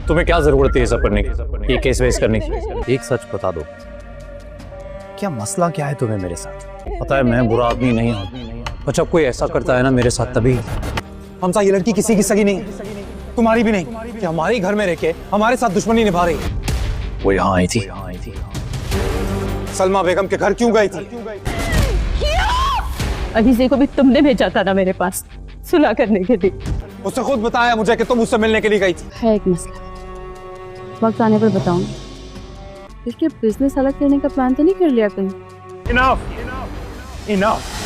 तुम्हें क्या जरूरत है ये सब करने की, ये केस वेस करने की? एक सच बता दो, क्या मसला क्या है तुम्हें मेरे साथ? पता है मैं बुरा आदमी नहीं हूँ, और जब कोई ऐसा करता है ना मेरे साथ तभी। हमसा, ये लड़की किसी की सगी नहीं, तुम्हारी भी नहीं, कि हमारे घर में रह के हमारे साथ दुश्मनी निभा रही। वो यहाँ आई थी। सलमा बेगम के घर क्यों गई थी? अलीज़े को भी तुमने भेजा था ना मेरे पास सुलह करने के लिए। उसने खुद बताया मुझे कि तुम उससे मिलने के लिए गई थी। है एक मसला, वक्त आने पर बताऊंगी। फिर क्या बिजनेस अलग करने का प्लान तो नहीं कर लिया कहीं? इनफ।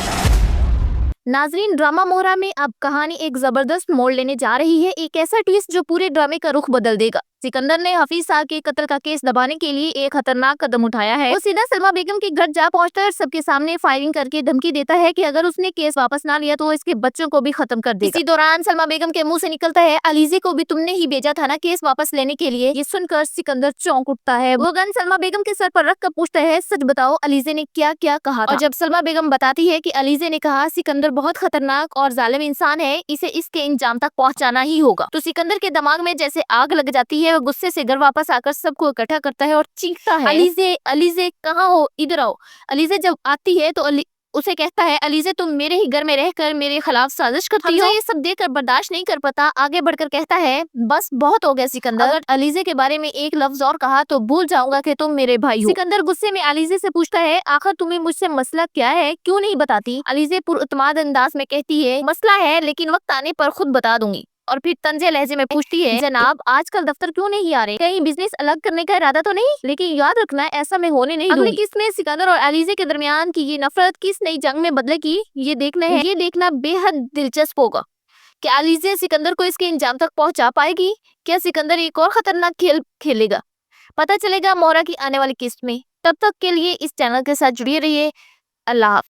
नाजरीन, ड्रामा मोहरा में अब कहानी एक जबरदस्त मोड़ लेने जा रही है। एक ऐसा ट्विस्ट जो पूरे ड्रामे का रुख बदल देगा। सिकंदर ने हफीज साहब के कत्ल का केस दबाने के लिए एक खतरनाक कदम उठाया है। वो सीधा सलमा बेगम के घर जा पहुंचता है और सबके सामने फायरिंग करके धमकी देता है कि अगर उसने केस वापस ना लिया तो वो इसके बच्चों को भी खत्म कर देगा। इसी दौरान सलमा बेगम के मुंह से निकलता है, अलीज़े को भी तुमने ही भेजा था ना केस वापस लेने के लिए। ये सुनकर सिकंदर चौंक उठता है। वो गन सलमा बेगम के सर पर रख कर पूछता है, सच बताओ अलीज़े ने क्या क्या कहा था? और जब सलमा बेगम बताती है कि अलीज़े ने कहा सिकंदर बहुत खतरनाक और जालिम इंसान है, इसे इसके इंजाम तक पहुंचाना ही होगा, तो सिकंदर के दिमाग में जैसे आग लग जाती है। वो गुस्से से घर वापस आकर सबको इकट्ठा करता है और चीखता है, अलीज़े अलीज़े कहाँ हो, इधर आओ। अलीज़े जब आती है तो उसे कहता है, अलीज़े तुम मेरे ही घर में रहकर मेरे खिलाफ साजिश करती हो। ये सब देखकर बर्दाश्त नहीं कर पाता, आगे बढ़कर कहता है, बस बहुत हो गया सिकंदर, अगर अलीज़े के बारे में एक लफ्ज और कहा तो भूल जाऊंगा कि तुम मेरे भाई हो। सिकंदर गुस्से में अलीज़े से पूछता है, आखिर तुम्हें मुझसे मसला क्या है, क्यों नहीं बताती? अलीज़े पुरउतमाद अंदाज में कहती है, मसला है लेकिन वक्त आने पर खुद बता दूंगी। और फिर तंजे लहजे में पूछती है, जनाब आजकल दफ्तर क्यों नहीं आ रहे, कहीं बिजनेस अलग करने का इरादा तो नहीं? लेकिन याद रखना ऐसा मैं होने नहीं दूंगी। अगली किस्त में सिकंदर और अलीज़े के दरमियान की ये नफरत किस नई जंग में बदलेगी, ये देखना बेहद दिलचस्प होगा। क्या अलीज़े सिकंदर को इसके इंजाम तक पहुंचा पाएगी? क्या सिकंदर एक और खतरनाक खेल खेलेगा? पता चलेगा मोहरा की आने वाली किस्त में। तब तक के लिए इस चैनल के साथ जुड़े रहिए। अल्लाह हाफ़िज़।